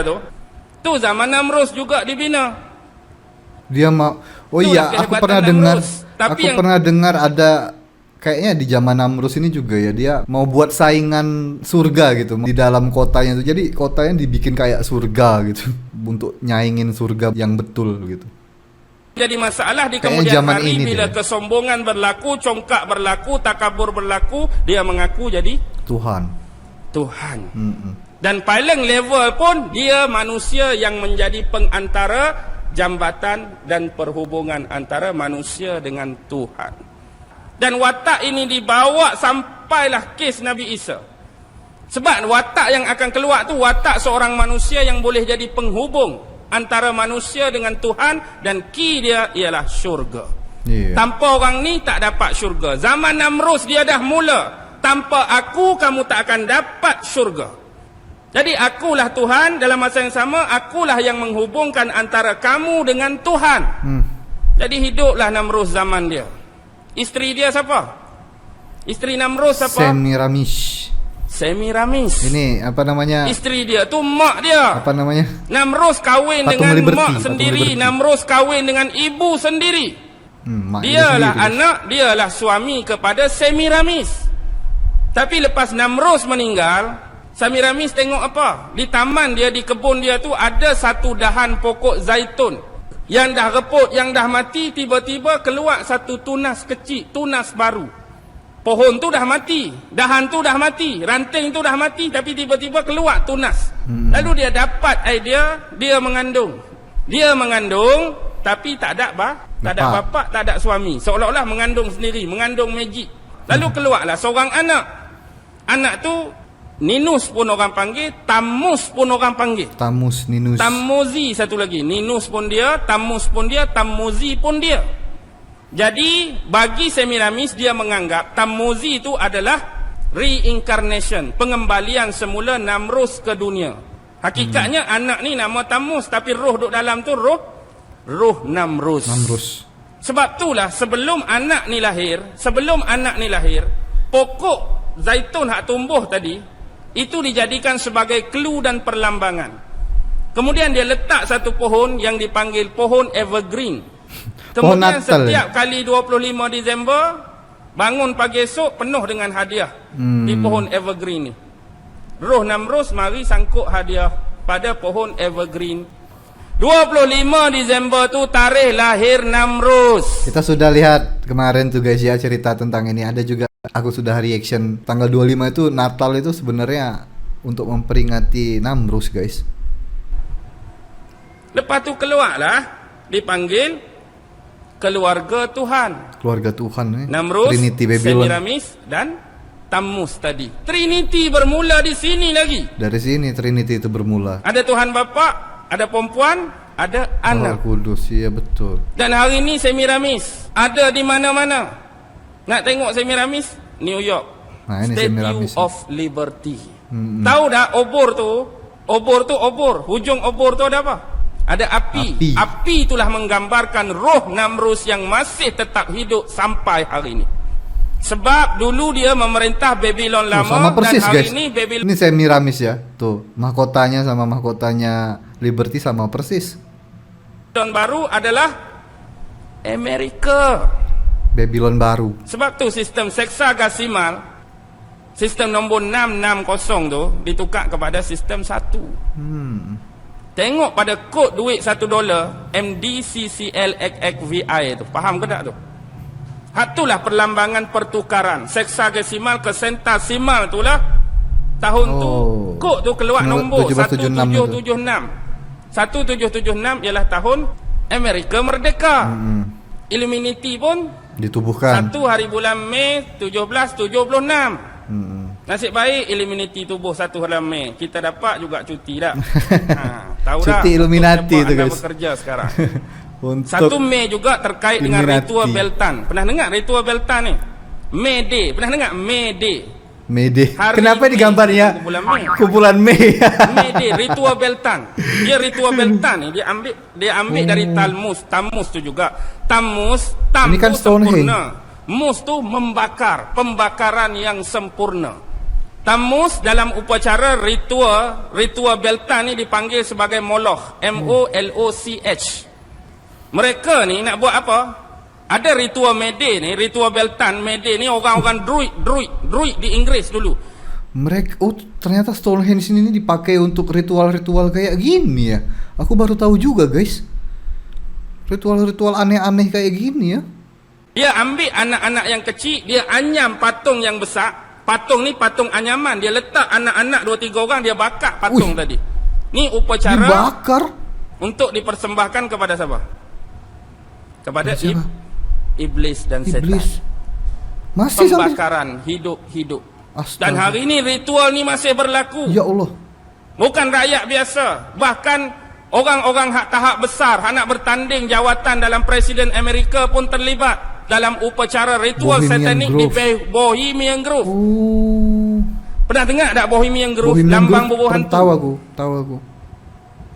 Speaker 1: tu zaman Namrus juga dibina.
Speaker 2: Dia mau. Oh
Speaker 1: Itulah
Speaker 2: iya, aku
Speaker 1: kehebatan
Speaker 2: pernah
Speaker 1: Namrus.
Speaker 2: dengar.
Speaker 1: Tapi
Speaker 2: Aku pernah dengar ada kayaknya di zaman Namrus ini juga ya, dia mau buat saingan surga gitu di dalam kotanya itu. Jadi kotanya dibikin kayak surga gitu untuk nyaingin surga yang betul gitu.
Speaker 1: Jadi masalah di
Speaker 2: Kayaknya
Speaker 1: kemudian
Speaker 2: zaman
Speaker 1: hari
Speaker 2: ini
Speaker 1: bila
Speaker 2: dia.
Speaker 1: kesombongan berlaku, congkak berlaku, takabur berlaku, dia mengaku jadi
Speaker 2: Tuhan.
Speaker 1: Tuhan. Dan paling level pun dia manusia yang menjadi pengantara jambatan dan perhubungan antara manusia dengan Tuhan. Dan watak ini dibawa sampailah kes Nabi Isa. Sebab watak yang akan keluar tu watak seorang manusia yang boleh jadi penghubung antara manusia dengan Tuhan, dan key dia ialah syurga. Tanpa orang ni tak dapat syurga. Zaman Namrus dia dah mula. Tanpa aku kamu tak akan dapat syurga. Jadi akulah Tuhan, dalam masa yang sama akulah yang menghubungkan antara kamu dengan Tuhan. Jadi hiduplah Namrus zaman dia. Isteri dia siapa? Isteri Namrus siapa? Semiramis.
Speaker 2: Ini apa namanya?
Speaker 1: Isteri dia tu mak dia.
Speaker 2: Apa namanya?
Speaker 1: Namrus kahwin
Speaker 2: Patung
Speaker 1: dengan
Speaker 2: Liberty,
Speaker 1: mak
Speaker 2: Patung
Speaker 1: sendiri.
Speaker 2: Liberty.
Speaker 1: Namrus kahwin dengan ibu sendiri.
Speaker 2: Mak
Speaker 1: Dialah
Speaker 2: sendiri.
Speaker 1: anak, dialah suami kepada Semiramis. Tapi lepas Namrus meninggal, Semiramis tengok apa? Di taman dia, di kebun dia tu ada satu dahan pokok zaitun yang dah reput, yang dah mati. Tiba-tiba keluar satu tunas kecil, tunas baru. Pohon tu dah mati, dahan tu dah mati, ranting tu dah mati, tapi tiba-tiba keluar tunas. Lalu dia dapat idea, dia mengandung. Dia mengandung, tapi tak ada tak ada bapa, tak ada suami. Seolah-olah mengandung sendiri, mengandung magic. Lalu keluarlah seorang anak. Anak tu Ninus pun orang panggil, Tammuz pun orang panggil.
Speaker 2: Tammuz, Ninus.
Speaker 1: Tammuzi satu lagi. Ninus pun dia, Tammuz pun dia, Tammuzi pun dia. Jadi bagi Semiramis dia menganggap Tammuzi itu adalah reincarnation, pengembalian semula Namrus ke dunia. Hakikatnya anak ni nama Tammuz, tapi roh duk dalam tu roh Namrus. Sebab itulah sebelum anak ni lahir, pokok zaitun hak tumbuh tadi itu dijadikan sebagai clue dan perlambangan. Kemudian dia letak satu pohon yang dipanggil pohon evergreen. Kemudian setiap kali 25 Disember bangun pagi esok penuh dengan hadiah di pohon evergreen ni. Roh Namrus mari sangkut hadiah pada pohon evergreen. 25 Disember tu tarikh lahir Namrus.
Speaker 2: Kita sudah lihat kemarin tuh guys ya cerita tentang ini. Ada juga aku sudah reaction tanggal 25 itu Natal itu sebenarnya untuk memperingati Namrus guys.
Speaker 1: Lepas tu keluarlah dipanggil keluarga Tuhan.
Speaker 2: Keluarga Tuhan
Speaker 1: Namrus,
Speaker 2: Trinity Babylon.
Speaker 1: Semiramis dan Tammuz tadi. Trinity bermula di sini lagi.
Speaker 2: Dari sini Trinity itu bermula.
Speaker 1: Ada Tuhan Bapa, ada perempuan, ada anak.
Speaker 2: Roh Kudus, iya betul.
Speaker 1: Dan hari ini Semiramis ada di mana-mana. Nak tengok Semiramis? New York.
Speaker 2: Nah, ini
Speaker 1: Statue
Speaker 2: Semiramis.
Speaker 1: of Liberty. Tahu dah obor tu? Obor. Hujung obor tu ada apa? Ada api. Api itulah menggambarkan roh Namrus yang masih tetap hidup sampai hari ini. Sebab dulu dia memerintah Babylon lama,
Speaker 2: sama persis,
Speaker 1: dan hari
Speaker 2: guys.
Speaker 1: ini Babylon.
Speaker 2: Ini Semiramis ya. Tuh, mahkotanya sama mahkotanya Liberty sama persis.
Speaker 1: Babylon baru adalah Amerika.
Speaker 2: Babylon baru.
Speaker 1: Sebab tu sistem seksagasimal, sistem nombor 660 tu ditukar kepada sistem 1. Tengok pada kod duit $1, MDCCLXXVI tu. Faham ke tak tu? Hak itulah perlambangan pertukaran. Seksagesimal ke sentasimal tu lah. Tahun tu, kod tu keluar nombor 1776. 1776 ialah tahun Amerika merdeka. Illuminati pun
Speaker 2: Ditubuhkan.
Speaker 1: 1 hari bulan Mei 1776. Nasib baik Illuminati tubuh 1 bulan Mei. Kita dapat juga cuti dah. Tahu dah.
Speaker 2: Cuti Illuminati tu,
Speaker 1: anda
Speaker 2: guys.
Speaker 1: bekerja sekarang.
Speaker 2: Untuk
Speaker 1: 1 Mei juga terkait dengan
Speaker 2: Illuminati.
Speaker 1: ritual Beltan. Pernah dengar ritual Beltan ni? May Day. Pernah dengar? May Day.
Speaker 2: Mede.
Speaker 1: Hari
Speaker 2: Kenapa
Speaker 1: Mei,
Speaker 2: digambarnya
Speaker 1: bulan Mei.
Speaker 2: kumpulan Mei?
Speaker 1: May Day, ritual Beltan. Dia ritual Beltan ni dia ambil dari Talmus. Tamus tu juga. Tamus
Speaker 2: Ini kan
Speaker 1: tu
Speaker 2: Stonehenge.
Speaker 1: sempurna. Mus tu membakar, pembakaran yang sempurna. Tamus dalam upacara ritual Beltan ni dipanggil sebagai Moloch, MOLOCH. Mereka ni nak buat apa? Ada ritual Mede ni, ritual Beltan. Mede ni orang-orang druid di Inggris dulu.
Speaker 2: Mereka, ternyata Stonehenge ini dipakai untuk ritual-ritual kayak gini ya. Aku baru tahu juga, guys. Ritual-ritual aneh-aneh kayak gini ya.
Speaker 1: Dia ambil anak-anak yang kecil, dia anyam patung yang besar. Patung ni patung anyaman. Dia letak anak-anak 2-3 orang, dia bakar patung tadi. Ni upacara
Speaker 2: Dibakar.
Speaker 1: untuk dipersembahkan kepada siapa? Kepada
Speaker 2: Siapa?
Speaker 1: Iblis dan
Speaker 2: Iblis.
Speaker 1: setan.
Speaker 2: Masih sampai.
Speaker 1: Pembakaran hidup-hidup.
Speaker 2: Astaga.
Speaker 1: Dan hari ini ritual ni masih berlaku.
Speaker 2: Ya Allah.
Speaker 1: Bukan rakyat biasa. Bahkan orang-orang hak tahap besar, hak nak bertanding jawatan dalam Presiden Amerika pun terlibat dalam upacara ritual
Speaker 2: Bohemian
Speaker 1: satanik di
Speaker 2: Grove.
Speaker 1: Bohemian Grove.
Speaker 2: Oh.
Speaker 1: Pernah dengar tak Bohemian Grove?
Speaker 2: Bohemian
Speaker 1: Lambang
Speaker 2: Grove,
Speaker 1: buruh hantu.
Speaker 2: Tahu aku.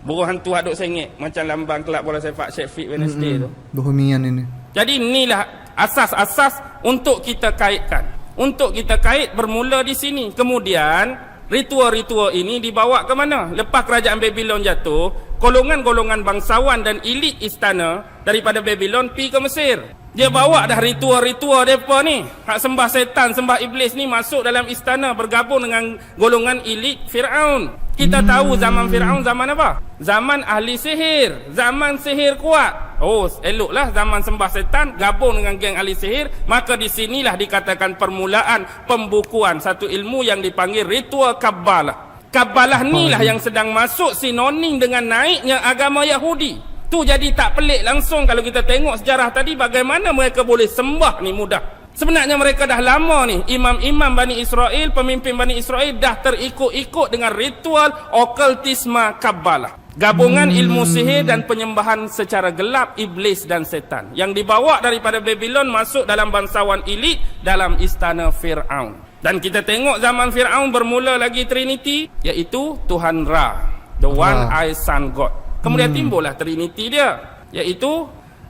Speaker 1: Buruh hantu aduk sengit. Macam lambang kelab bola sepak Sheffield Wednesday tu.
Speaker 2: Bohemian ini.
Speaker 1: Jadi inilah asas-asas untuk kita kaitkan. Untuk kita kait bermula di sini. Kemudian ritual-ritual ini dibawa ke mana? Lepas kerajaan Babylon jatuh, golongan-golongan bangsawan dan elit istana daripada Babylon pergi ke Mesir. Dia bawa dah ritual-ritual mereka ni. Hak sembah setan, sembah iblis ni masuk dalam istana, bergabung dengan golongan elit Fir'aun. Kita tahu zaman Fir'aun zaman apa? Zaman ahli sihir. Zaman sihir kuat. Oh, eloklah zaman sembah setan gabung dengan geng ahli sihir. Maka di sinilah dikatakan permulaan pembukuan satu ilmu yang dipanggil ritual Kabbalah. Kabbalah ni lah yang sedang masuk sinonim dengan naiknya agama Yahudi. Tu jadi tak pelik langsung kalau kita tengok sejarah tadi bagaimana mereka boleh sembah ni mudah. Sebenarnya mereka dah lama ni, imam-imam Bani Israel, pemimpin Bani Israel dah terikut-ikut dengan ritual okultisme Kabbalah. Gabungan ilmu sihir dan penyembahan secara gelap iblis dan setan yang dibawa daripada Babylon masuk dalam bangsawan elit dalam istana Fir'aun. Dan kita tengok zaman Fir'aun bermula lagi Trinity, iaitu Tuhan Ra, the one eye sun God. Kemudian timbullah Trinity dia, iaitu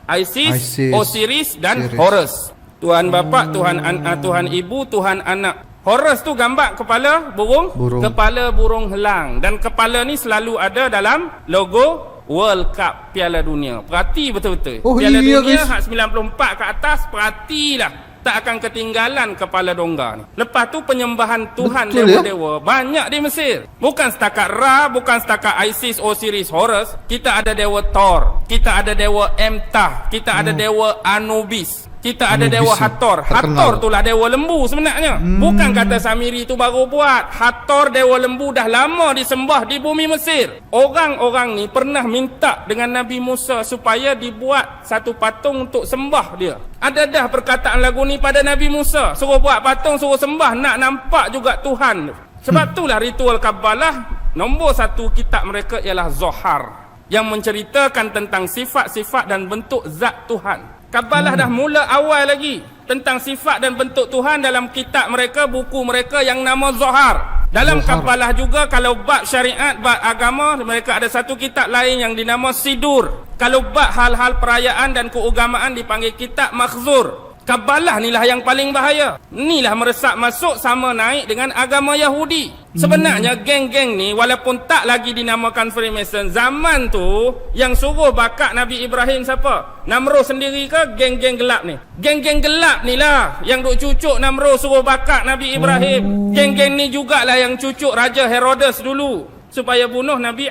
Speaker 1: Isis, Osiris dan Horus. Tuhan bapa, Tuhan ibu, Tuhan anak. Horus tu gambar kepala burung, kepala burung helang. Dan kepala ni selalu ada dalam logo World Cup Piala Dunia. Perhati betul-betul. Piala Dunia hak 94 ke atas, perhatilah. Tak akan ketinggalan kepala dongga ni. Lepas tu penyembahan Tuhan dewa-dewa banyak di Mesir. Bukan setakat Ra, bukan setakat Isis, Osiris, Horus. Kita ada dewa Thor, kita ada dewa Emtah, kita ada dewa Anubis, kita ada dewa Hathor. Hathor tu lah dewa lembu sebenarnya. Bukan kata Samiri tu baru buat. Hathor dewa lembu dah lama disembah di bumi Mesir. Orang-orang ni pernah minta dengan Nabi Musa supaya dibuat satu patung untuk sembah dia. Ada dah perkataan lagu ni pada Nabi Musa. Suruh buat patung, suruh sembah, nak nampak juga Tuhan. Sebab itulah ritual Kabbalah, nombor 1 kitab mereka ialah Zohar, yang menceritakan tentang sifat-sifat dan bentuk zat Tuhan. Kabbalah dah mula awal lagi tentang sifat dan bentuk Tuhan dalam kitab mereka, buku mereka yang nama Zohar. Dalam Kabbalah juga kalau bab syariat, bab agama, mereka ada satu kitab lain yang dinama Sidur. Kalau bab hal-hal perayaan dan keagamaan dipanggil kitab Makhzur. Kabbalah inilah yang paling bahaya. Inilah meresap masuk sama naik dengan agama Yahudi. Sebenarnya geng-geng ni walaupun tak lagi dinamakan Freemason, zaman tu yang suruh bakar Nabi Ibrahim siapa? Namrud sendiri ke geng-geng gelap ni? Geng-geng gelap ni lah yang duk cucuk Namrud suruh bakar Nabi Ibrahim. Geng-geng ni jugalah yang cucuk Raja Herodes dulu supaya bunuh Nabi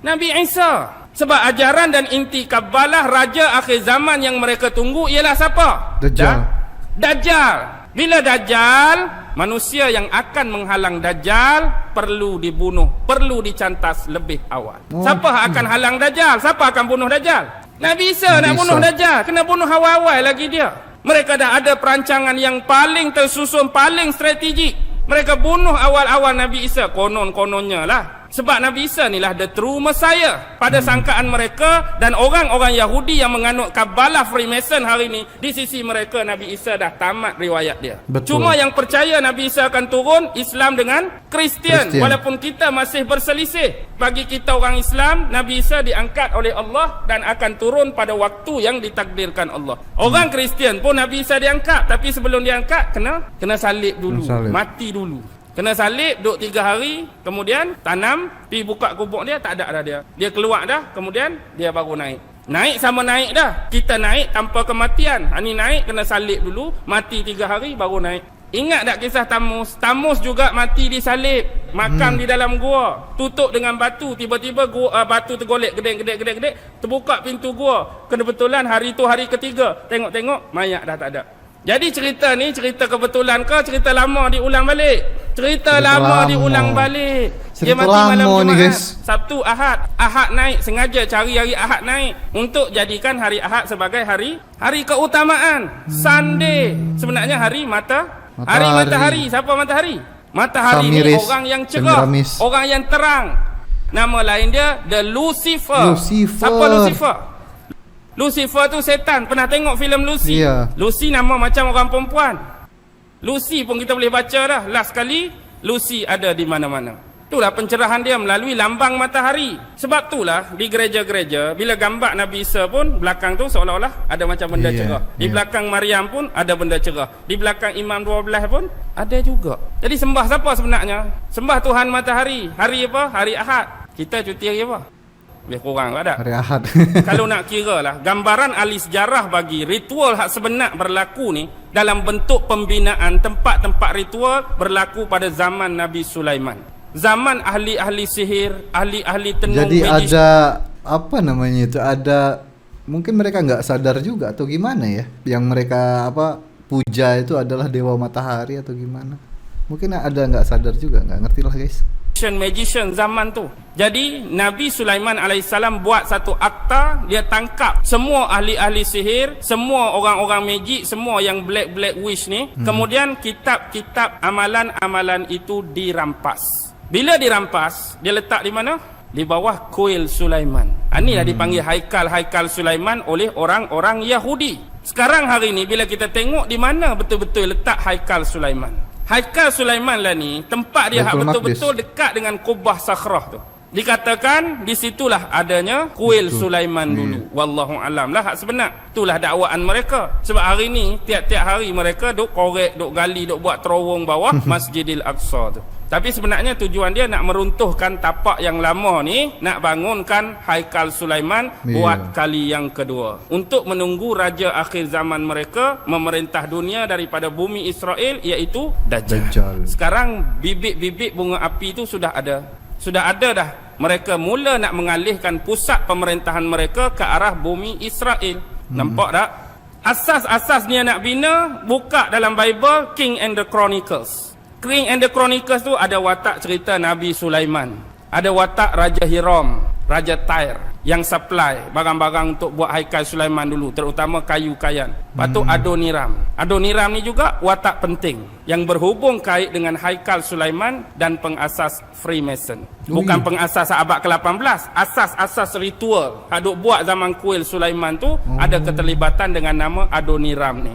Speaker 1: Nabi Isa. Sebab ajaran dan inti Kabbalah raja akhir zaman yang mereka tunggu ialah siapa?
Speaker 2: Dajjal.
Speaker 1: Dajjal. Bila Dajjal, manusia yang akan menghalang Dajjal perlu dibunuh, perlu dicantas lebih awal. Siapa akan halang Dajjal? Siapa akan bunuh Dajjal? Nabi Isa nak bunuh Dajjal. Kena bunuh awal-awal lagi dia. Mereka dah ada perancangan yang paling tersusun, paling strategik. Mereka bunuh awal-awal Nabi Isa. Konon-kononnya lah. Sebab Nabi Isa ni lah the true Messiah pada sangkaan mereka, dan orang-orang Yahudi yang menganut Kabbalah Freemason hari ni, di sisi mereka Nabi Isa dah tamat riwayat dia.
Speaker 2: Betul.
Speaker 1: Cuma yang percaya Nabi Isa akan turun Islam dengan Kristian. Walaupun kita masih berselisih. Bagi kita orang Islam, Nabi Isa diangkat oleh Allah dan akan turun pada waktu yang ditakdirkan Allah. Orang Kristian pun Nabi Isa diangkat, tapi sebelum diangkat kena salib dulu, mati dulu. Kena salib, duduk 3 hari, kemudian tanam, pergi buka kubur dia, tak ada dah dia. Dia keluar dah, kemudian dia baru naik. Naik sama naik dah. Kita naik tanpa kematian. Ini naik, kena salib dulu, mati 3 hari, baru naik. Ingat tak kisah Tamus? Tamus juga mati disalib. Makam di dalam gua, tutup dengan batu. Tiba-tiba batu tergolek, gede, terbuka pintu gua. Kebetulan hari tu hari ketiga. Tengok-tengok, mayat dah tak ada. Jadi cerita ni cerita kebetulan ke cerita lama diulang balik? Cerita lama diulang balik. Dia
Speaker 2: Cerita
Speaker 1: mati malam
Speaker 2: lama ni,
Speaker 1: Jumaat,
Speaker 2: guys.
Speaker 1: Sabtu, Ahad. Ahad naik, sengaja cari hari Ahad naik untuk jadikan hari Ahad sebagai hari keutamaan. Sunday sebenarnya hari hari matahari. Siapa matahari? Matahari ni
Speaker 2: Samiris,
Speaker 1: orang yang cerah,
Speaker 2: Semiramis.
Speaker 1: orang yang terang. Nama lain dia The Lucifer. Siapa Lucifer? Lucifer tu setan. Pernah tengok filem Lucy?
Speaker 2: Ya.
Speaker 1: Lucy nama macam orang perempuan. Lucy pun kita boleh baca dah. Last kali Lucy ada di mana-mana. Itulah pencerahan dia melalui lambang matahari. Sebab itulah di gereja-gereja bila gambar Nabi Isa pun belakang tu seolah-olah ada macam benda cerah. Di belakang Maryam pun ada benda cerah. Di belakang Imam 12 pun ada juga. Jadi sembah siapa sebenarnya? Sembah Tuhan matahari. Hari apa? Hari Ahad. Kita cuti hari apa? Lebih kurang tak?
Speaker 2: Hari Ahad.
Speaker 1: Kalau nak kira lah, gambaran ahli sejarah bagi ritual hak sebenar berlaku ni dalam bentuk pembinaan tempat-tempat ritual berlaku pada zaman Nabi Sulaiman. Zaman ahli-ahli sihir, ahli-ahli tenung.
Speaker 2: Jadi
Speaker 1: magis.
Speaker 2: ada apa namanya itu? Ada mungkin mereka nggak sadar juga atau gimana ya? Yang mereka puja itu adalah dewa matahari atau gimana? Mungkin ada nggak sadar juga, nggak ngerti lah guys.
Speaker 1: Magician zaman tu. Jadi Nabi Sulaiman alaihissalam buat satu akta, dia tangkap semua ahli-ahli sihir, semua orang-orang magic, semua yang black wish ni. Kemudian kitab-kitab amalan-amalan itu dirampas. Bila dirampas, dia letak di mana? Di bawah kuil Sulaiman. Inilah dipanggil haikal Sulaiman oleh orang-orang Yahudi. Sekarang hari ni bila kita tengok di mana betul-betul letak haikal Sulaiman. Haikal Sulaiman lah ni, tempat dia betul-betul dekat dengan Kubah Sakhrah tu. Dikatakan di situlah adanya kuil Sulaiman dulu. Wallahu alam lah hak sebenar. Itulah dakwaan mereka. Sebab hari ni tiap-tiap hari mereka duk korek, duk gali, duk buat terowong bawah Masjidil Aqsa tu. Tapi sebenarnya tujuan dia nak meruntuhkan tapak yang lama ni, nak bangunkan Haikal Sulaiman buat kali yang kedua. Untuk menunggu raja akhir zaman mereka memerintah dunia daripada bumi Israel, iaitu Dajjal. Sekarang bibit-bibit bunga api itu sudah ada. Sudah ada dah. Mereka mula nak mengalihkan pusat pemerintahan mereka ke arah bumi Israel. Nampak tak? Asas-asas dia nak bina, buka dalam Bible King and the Chronicles. King and the Chronicles tu ada watak cerita Nabi Sulaiman. Ada watak Raja Hiram, Raja Tyre yang supply barang-barang untuk buat Haikal Sulaiman dulu, terutama kayu kayan. Lepas tu Adoniram. Adoniram ni juga watak penting yang berhubung kait dengan Haikal Sulaiman dan pengasas Freemason. Bukan pengasas abad ke-18, asas-asas ritual hak duk buat zaman kuil Sulaiman tu ada keterlibatan dengan nama Adoniram ni.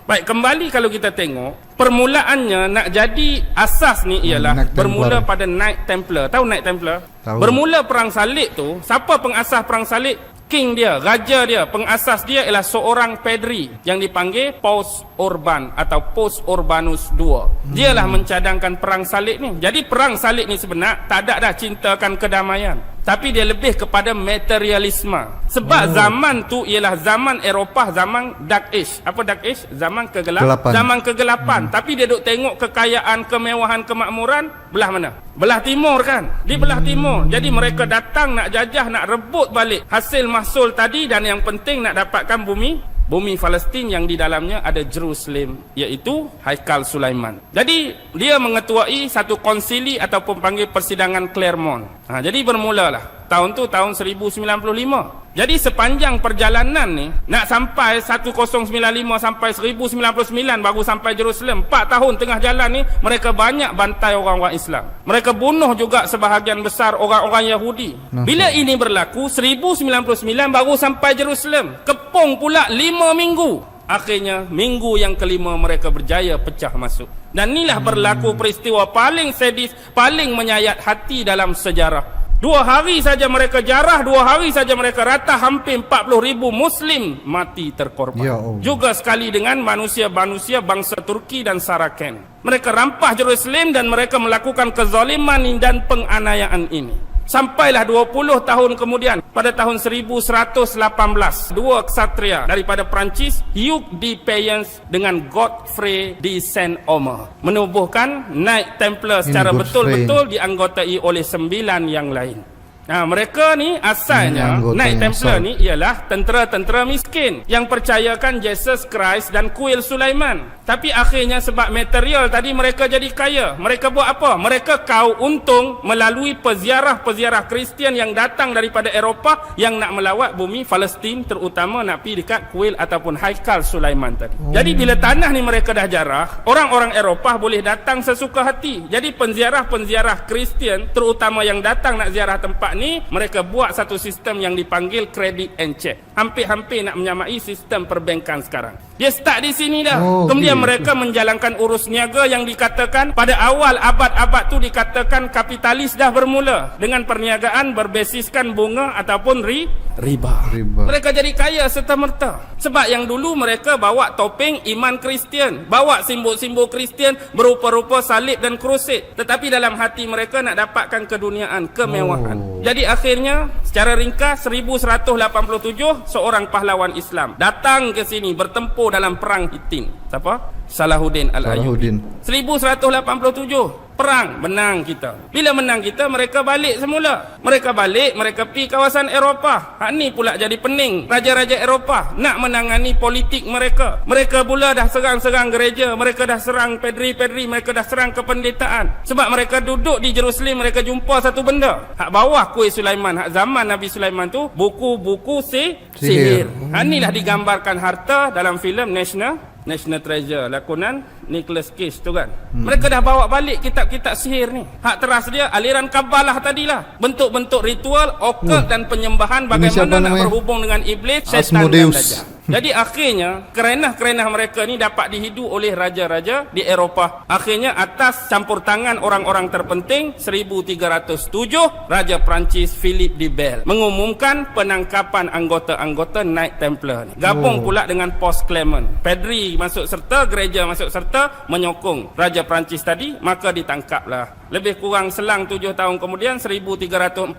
Speaker 1: Baik, kembali kalau kita tengok, permulaannya nak jadi asas ni ialah bermula pada Knight Templar. Tahu Knight Templar?
Speaker 2: Tahu.
Speaker 1: Bermula perang salib tu, siapa pengasas perang salib? King dia, raja dia, pengasas dia ialah seorang padri yang dipanggil Paus Urban atau Paus Urbanus II. Dialah mencadangkan perang salib ni. Jadi perang salib ni sebenar tak ada dah cintakan kedamaian. tapi dia lebih kepada materialisme. Sebab zaman tu ialah zaman Eropah, zaman Dark Age. Apa Dark Age? Zaman
Speaker 2: Kegelapan.
Speaker 1: Zaman kegelapan. Tapi dia duk tengok kekayaan, kemewahan, kemakmuran belah mana? Belah timur kan? Di belah timur. Jadi mereka datang nak jajah, nak rebut balik hasil mahsul tadi, dan yang penting nak dapatkan bumi Palestin yang di dalamnya ada Jerusalem, iaitu Haikal Sulaiman. Jadi dia mengetuai satu konsili ataupun panggil persidangan Claremont. Jadi bermulalah tahun tu tahun 1095. Jadi sepanjang perjalanan ni nak sampai 1095 sampai 1099 baru sampai Jerusalem. 4 tahun tengah jalan ni mereka banyak bantai orang-orang Islam. Mereka bunuh juga sebahagian besar orang-orang Yahudi. Bila ini berlaku 1099 baru sampai Jerusalem. Kepung pula 5 minggu. Akhirnya minggu yang kelima mereka berjaya pecah masuk. Dan inilah berlaku peristiwa paling sadis, paling menyayat hati dalam sejarah. 2 hari saja mereka jarah, 2 hari saja mereka rata, hampir 40,000 Muslim mati terkorban.
Speaker 2: Ya Allah.
Speaker 1: Juga sekali dengan manusia-manusia bangsa Turki dan Saraken. Mereka rampah Jerusalem dan mereka melakukan kezaliman dan penganiayaan ini. Sampailah 20 tahun kemudian, pada tahun 1118, 2 ksatria daripada Perancis, Hugh de Payens dengan Godfrey de Saint-Omer, menubuhkan Knight Templar secara
Speaker 2: Godfrey
Speaker 1: betul-betul dianggotai oleh 9 yang lain. Mereka ni asalnya Knight Templar ni ialah tentera-tentera miskin yang percayakan Jesus Christ dan kuil Sulaiman. Tapi akhirnya sebab material tadi mereka jadi kaya. Mereka buat apa? Mereka kau untung melalui peziarah-peziarah Kristian yang datang daripada Eropah yang nak melawat bumi Palestin, terutama nak pergi dekat kuil ataupun Haikal Sulaiman tadi. Jadi bila tanah ni mereka dah jarah, orang-orang Eropah boleh datang sesuka hati. Jadi penziarah-penziarah Kristian terutama yang datang nak ziarah tempat ni, mereka buat satu sistem yang dipanggil credit and check. Hampir-hampir nak menyamai sistem perbankan sekarang. Dia start di sini dah. Kemudian mereka menjalankan urus niaga yang dikatakan pada awal abad-abad tu dikatakan kapitalis dah bermula dengan perniagaan berbasiskan bunga ataupun riba. Mereka jadi kaya serta-merta. Sebab yang dulu mereka bawa topeng iman Kristian, bawa simbol-simbol Kristian berupa-rupa salib dan krusid. Tetapi dalam hati mereka nak dapatkan keduniaan, kemewahan. Jadi akhirnya secara ringkas 1187 seorang pahlawan Islam datang ke sini bertempur dalam perang Hittin. Siapa? Salahuddin Al-Ayyubi. 1187 perang, menang kita. Bila menang kita, mereka balik semula. Mereka balik, mereka pergi kawasan Eropah. Ni pula jadi pening raja-raja Eropah nak menangani politik mereka. Mereka pula dah serang-serang gereja, mereka dah serang pedri-pedri, mereka dah serang kependetaan. Sebab mereka duduk di Jerusalem, mereka jumpa satu benda. Hak bawah kuil Sulaiman, hak zaman Nabi Sulaiman tu, buku-buku sihir. Inilah digambarkan harta dalam filem National Treasure lakonan Nicolas Cage tu kan. Mereka dah bawa balik kitab-kitab sihir ni. Hak teras dia aliran kabalah tadilah. Bentuk-bentuk ritual, okult dan penyembahan bagaimana nak berhubung dengan iblis, syaitan dan dajjal. Jadi akhirnya kerenah-kerenah mereka ni dapat dihidu oleh raja-raja di Eropah. Akhirnya atas campur tangan orang-orang terpenting 1307 Raja Perancis Philip de Bell mengumumkan penangkapan anggota-anggota Knight Templar ni. Gabung pula dengan Post Clement. Pedri masuk serta, gereja masuk serta menyokong Raja Perancis tadi, maka ditangkaplah. Lebih kurang selang 7 tahun kemudian 1314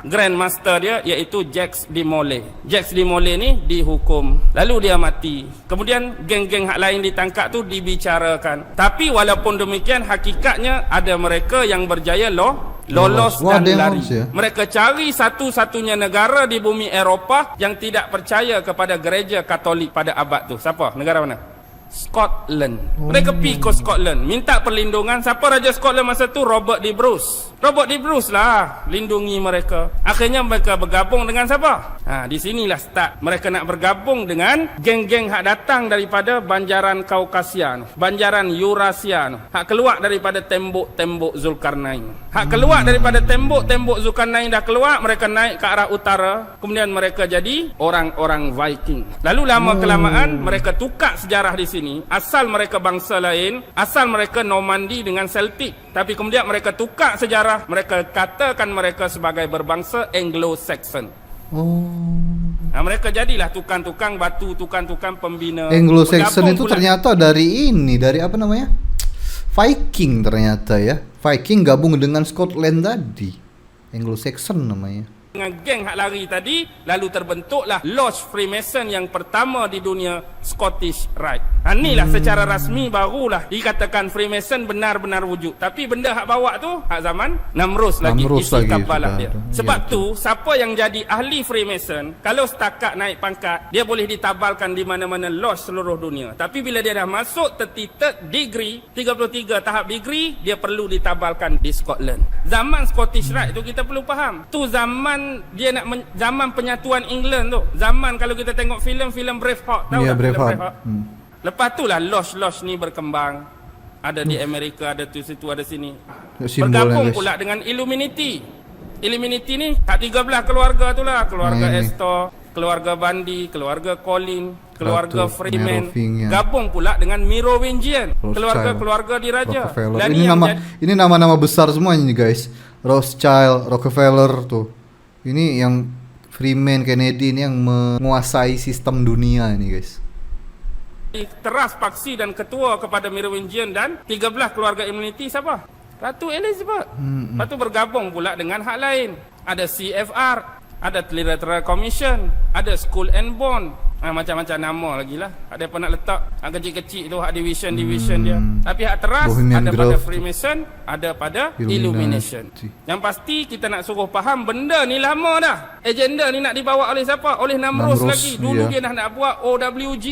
Speaker 1: Grand Master dia iaitu Jacques de Molay. Jacques de Molay ni dihukum. Lalu dia mati. Kemudian geng-geng hak lain ditangkap tu dibicarakan. Tapi walaupun demikian hakikatnya ada mereka yang berjaya lolos dan lari. Mereka cari satu-satunya negara di bumi Eropah yang tidak percaya kepada gereja Katolik pada abad tu. Siapa? Negara mana? Scotland. Mereka pergi ke Scotland minta perlindungan. Siapa Raja Scotland masa tu? Robert de Bruce. Robert de Bruce lah lindungi mereka. Akhirnya mereka bergabung dengan siapa? Di sinilah start. Mereka nak bergabung dengan geng-geng hak datang daripada banjaran Kaukasia, banjaran Eurasia, hak keluar daripada tembok-tembok Zulkarnain. Hak keluar daripada tembok-tembok Zulkarnain dah keluar, mereka naik ke arah utara. Kemudian mereka jadi orang-orang Viking. Lalu lama-kelamaan mereka tukar sejarah di sini. Asal mereka bangsa lain, asal mereka Normandy dengan Celtic. Tapi kemudian mereka tukar sejarah, mereka katakan mereka sebagai berbangsa Anglo-Saxon. Mereka jadilah tukang-tukang batu, tukang-tukang pembina.
Speaker 2: Anglo-Saxon itu ternyata dari apa namanya? Viking ternyata ya. Viking gabung dengan Scotland tadi. Anglo-Saxon namanya.
Speaker 1: dengan geng hak lari tadi, lalu terbentuklah Lodge Freemason yang pertama di dunia, Scottish Rite. Inilah secara rasmi barulah dikatakan Freemason benar-benar wujud. Tapi benda hak bawa tu hak zaman Namrus lagi isi kabalah dia. Sebab tu siapa yang jadi ahli Freemason, kalau setakat naik pangkat, dia boleh ditabalkan di mana-mana lodge seluruh dunia. Tapi bila dia dah masuk 33 degree, 33 tahap degree, dia perlu ditabalkan di Scotland. Zaman Scottish Rite tu kita perlu faham. Tu zaman dia nak zaman penyatuan England tu. Zaman kalau kita tengok filem Braveheart, tahu tak
Speaker 2: Braveheart.
Speaker 1: Braveheart? Lepas tu lah lodge ni berkembang. Ada di Amerika, ada tu situ, ada sini. Bergabung pula dengan Illuminati. Illuminati ni hak 13 keluarga tu lah. Keluarga Astor, keluarga Bundy, keluarga Colin, keluarga Freeman. Gabung pula dengan Merovingian, keluarga diraja. Dan
Speaker 2: ini nama-nama besar semuanya nih guys. Rothschild, Rockefeller tuh. Ini yang Freeman, Kennedy ini yang menguasai sistem dunia ini guys.
Speaker 1: Teras paksi dan ketua kepada Merovingian dan 13 keluarga Illuminati siapa? Ratu Elizabeth. Lepas tu bergabung pula dengan hak lain. Ada CFR, ada Trilateral Commission, ada Skull and Bone. Macam-macam nama lagi lah. Ada apa nak letak hak kecil-kecil tu, hak division dia. Tapi hak teras Bohemian ada Grove pada Freemason, ada pada Illumination. Yang pasti kita nak suruh faham benda ni lama dah. Agenda ni nak dibawa oleh siapa? Oleh Namrus lagi. Dulu dia nak buat OWG,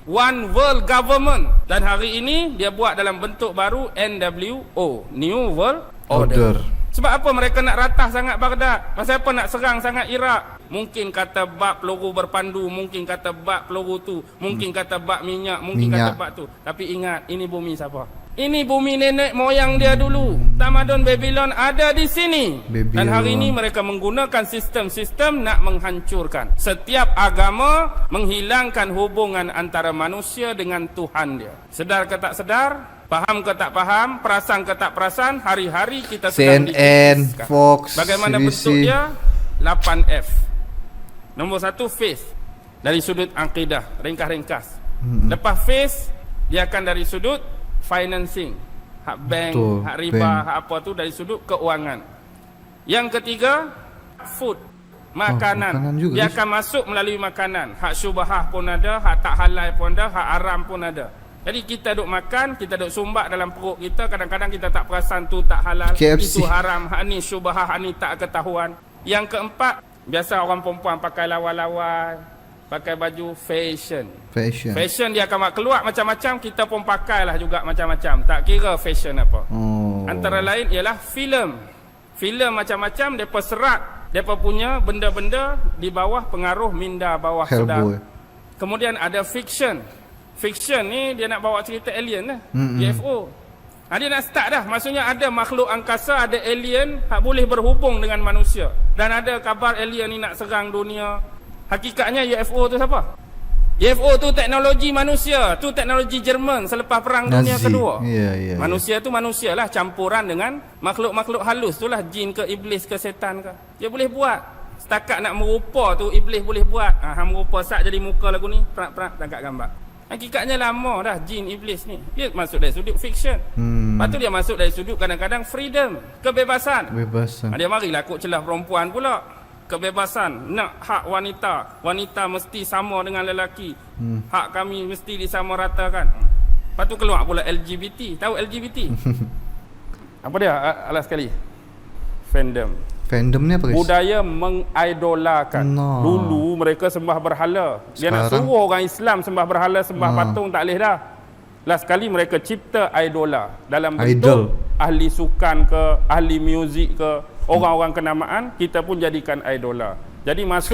Speaker 1: One World Government. Dan hari ini dia buat dalam bentuk baru NWO, New World Order. Sebab apa mereka nak ratah sangat Baghdad? Pasal apa nak serang sangat Iraq? Mungkin kata bab peluru berpandu, mungkin kata bab peluru tu, mungkin kata bab minyak, mungkin kata bab tu. Tapi ingat, ini bumi siapa? Ini bumi nenek moyang dia dulu. Tamadun Babylon ada di sini. Dan hari ini mereka menggunakan sistem-sistem nak menghancurkan setiap agama, menghilangkan hubungan antara manusia dengan Tuhan dia. Sedar ke tak sedar? Faham ke tak faham, perasan ke tak perasan, hari-hari kita sedang
Speaker 2: CNN, Fox,
Speaker 1: bagaimana
Speaker 2: CBC.
Speaker 1: bentuk dia? 8F. Nombor 1, faith. Dari sudut akidah, ringkas-ringkas. Lepas faith, dia akan dari sudut financing. Hak bank, hak riba, hak apa tu dari sudut keuangan. Yang ketiga, food. Makanan. Dia akan masuk melalui makanan. Hak syubhah pun ada, hak tak halal pun ada, hak haram pun ada. Jadi kita duk makan, kita duk sumbat dalam perut kita. Kadang-kadang kita tak perasan tu tak halal,
Speaker 2: KFC.
Speaker 1: itu haram, hak ni syubhah, hak ni tak ketahuan. Yang keempat, biasa orang perempuan pakai lawa-lawa, pakai baju fashion. Fashion dia akan keluar macam-macam, kita pun pakailah juga macam-macam. Tak kira fashion apa. Antara lain ialah filem. Filem macam-macam, mereka serat, mereka punya benda-benda di bawah pengaruh minda bawah sedar. Kemudian ada fiction. Fiction ni dia nak bawa cerita alien lah, UFO. Dia nak start dah. Maksudnya ada makhluk angkasa, ada alien yang boleh berhubung dengan manusia. Dan ada kabar alien ni nak serang dunia. Hakikatnya UFO tu siapa? UFO tu teknologi manusia. Tu teknologi Jerman selepas perang dunia kedua. Manusia tu manusia lah, campuran dengan makhluk-makhluk halus tu lah. Jin ke iblis ke setan ke. Dia boleh buat. Setakat nak merupa tu iblis boleh buat. Merupa sat jadi muka lagu ni, perak-perak tangkap gambar. Hakikatnya lama dah jin iblis ni. Dia masuk dari sudut fiction. Lepas tu dia masuk dari sudut kadang-kadang freedom, kebebasan. Dia marilah kok celah perempuan pula. Kebebasan, nak hak wanita. Wanita mesti sama dengan lelaki. Hak kami mesti disamaratakan. Lepas tu keluar pula LGBT. Tahu LGBT? Apa dia? Alas sekali. Fandom.
Speaker 2: Fandom ni apa guys?
Speaker 1: Budaya mengidolakan. Dulu mereka sembah berhala. Dia nak suruh orang Islam sembah berhala, sembah patung, tak boleh dah. Last sekali mereka cipta idola dalam bentuk ahli sukan ke, ahli muzik ke, orang-orang kenamaan, kita pun jadikan idola. Jadi masuk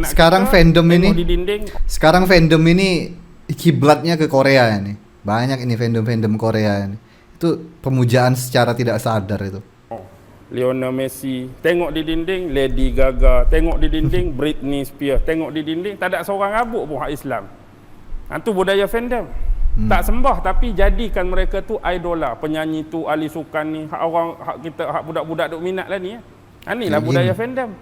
Speaker 2: sekarang fandom ini
Speaker 1: di dinding.
Speaker 2: Sekarang fandom ini kiblatnya ke Korea ini. Banyak ini fandom Korea ini. Itu pemujaan secara tidak sadar itu.
Speaker 1: Lionel Messi, tengok di dinding Lady Gaga, tengok di dinding Britney Spears, tengok di dinding tak ada seorang rabuk pun hak Islam. Itu budaya fandom. Tak sembah tapi jadikan mereka tu idola. Penyanyi tu, ahli sukan ni, hak orang, hak kita, hak budak-budak duk minat lah ni. Inilah budaya fandom.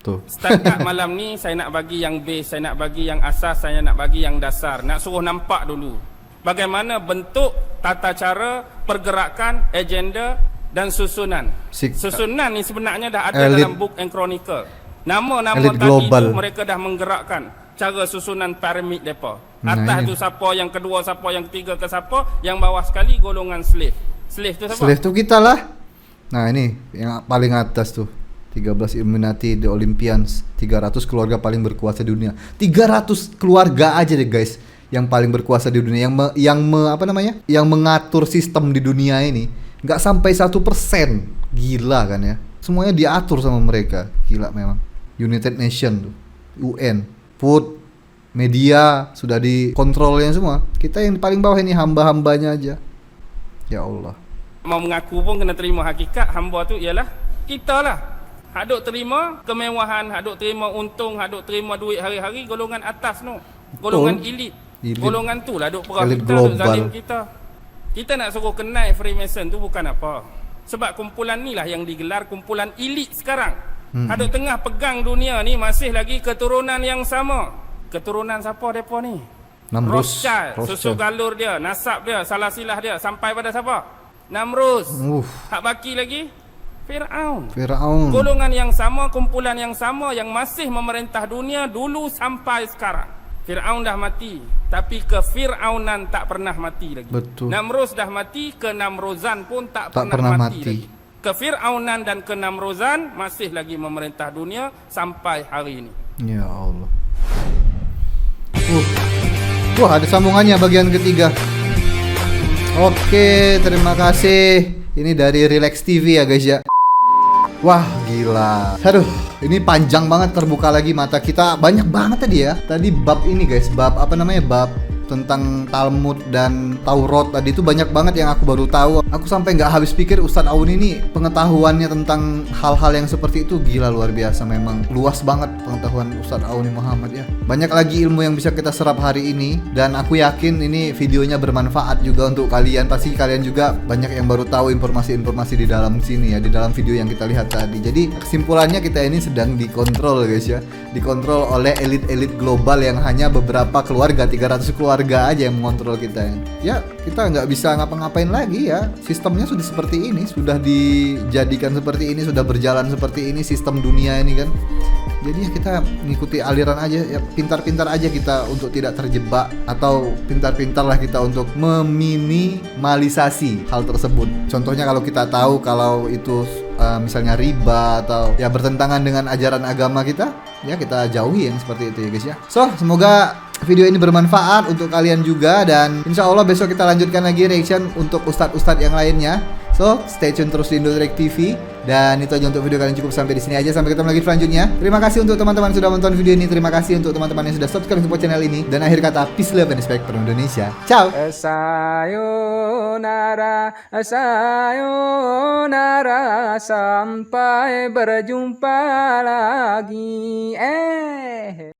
Speaker 1: Setakat malam ni saya nak bagi yang base, saya nak bagi yang asas, saya nak bagi yang dasar. Nak suruh nampak dulu bagaimana bentuk, tata cara, pergerakan, agenda dan susunan.
Speaker 2: Sik-
Speaker 1: Susunan ni sebenarnya dah ada
Speaker 2: Elit.
Speaker 1: dalam Book and Chronicle. Nama-nama
Speaker 2: Elit
Speaker 1: tadi
Speaker 2: global.
Speaker 1: tu mereka dah menggerakkan cara susunan piramid depa.
Speaker 2: Nah,
Speaker 1: Atas
Speaker 2: ini.
Speaker 1: tu siapa, yang kedua siapa, yang ketiga ke siapa, yang bawah sekali golongan slave. Slave tu siapa?
Speaker 2: Slave tuh kita lah. Nah ini yang paling atas tuh 13 Illuminati, The Olympians, 300 keluarga paling berkuasa di dunia. 300 keluarga aja deh guys yang paling berkuasa di dunia, apa namanya? Yang mengatur sistem di dunia ini. Nggak sampai 1%. Gila kan ya. Semuanya diatur sama mereka. Gila memang. United Nation tuh, UN, food, media sudah dikontrolnya semua. Kita yang paling bawah ini hamba-hambanya aja. Ya Allah.
Speaker 1: Mau mengaku pun kena terima hakikat hamba tu ialah kita lah. Hak duk terima kemewahan, hak duk terima untung, hak duk terima duit hari-hari golongan atas tu. Golongan elit.
Speaker 2: Elit.
Speaker 1: Golongan tu lah duk perah
Speaker 2: Elit
Speaker 1: kita, duk
Speaker 2: global.
Speaker 1: zalim kita. Kita nak suruh kenal Freemason tu bukan apa. Sebab kumpulan ni lah yang digelar kumpulan elit sekarang. Hak duk tengah pegang dunia ni masih lagi keturunan yang sama. Keturunan siapa depa ni?
Speaker 2: Namrus.
Speaker 1: Rothschild, susu galur dia, nasab dia, salah silah dia sampai pada siapa? Namrus. Hak baki lagi Firaun.
Speaker 2: Firaun.
Speaker 1: Golongan yang sama, kumpulan yang sama yang masih memerintah dunia dulu sampai sekarang. Firaun dah mati, tapi kefiraunan tak pernah mati lagi.
Speaker 2: Betul.
Speaker 1: Namrus dah mati, kenamruzan pun tak
Speaker 2: Tak
Speaker 1: pernah
Speaker 2: pernah
Speaker 1: mati
Speaker 2: mati.
Speaker 1: lagi. Kefiraunan dan kenamruzan masih lagi memerintah dunia sampai hari ini.
Speaker 2: Ya Allah. Wah, ada sambungannya bagian ketiga. Oke, terima kasih. Ini dari Relax TV ya guys ya. Wah, gila. Aduh, ini panjang banget, terbuka lagi mata kita. Banyak banget tadi ya. Tadi bab ini guys, bab apa namanya? Bab tentang Talmud dan Taurat tadi itu banyak banget yang aku baru tahu. Aku sampai nggak habis pikir Ustadz Aun ini pengetahuannya tentang hal-hal yang seperti itu gila, luar biasa. Memang luas banget pengetahuan Ustadz Aun Muhammad ya. Banyak lagi ilmu yang bisa kita serap hari ini, dan aku yakin ini videonya bermanfaat juga untuk kalian. Pasti kalian juga banyak yang baru tahu informasi-informasi di dalam sini ya, di dalam video yang kita lihat tadi. Jadi kesimpulannya kita ini sedang dikontrol guys ya, dikontrol oleh elit-elit global yang hanya beberapa keluarga, 300 keluarga aja yang mengontrol kita ya. Kita nggak bisa ngapa-ngapain lagi ya. Sistemnya sudah seperti ini, sudah dijadikan seperti ini, sudah berjalan seperti ini sistem dunia ini kan. Jadi ya kita ngikuti aliran aja ya, pintar-pintar aja kita untuk tidak terjebak, atau pintar-pintar lah kita untuk meminimalisasi hal tersebut. Contohnya kalau kita tahu kalau itu misalnya riba atau ya bertentangan dengan ajaran agama kita, ya kita jauhi yang seperti itu ya guys ya. So, semoga video ini bermanfaat untuk kalian juga, dan insya Allah besok kita lanjutkan lagi reaction untuk ustadz-ustadz yang lainnya. So, stay tune terus di Indodirect TV. Dan itu aja untuk video kalian, cukup sampai di sini aja. Sampai ketemu lagi selanjutnya. Terima kasih untuk teman-teman yang sudah menonton video ini. Terima kasih untuk teman-teman yang sudah subscribe support channel ini. Dan akhir kata, peace, love, and respect for Indonesia. Ciao.
Speaker 3: Sayonara, sayonara, sampai berjumpa lagi.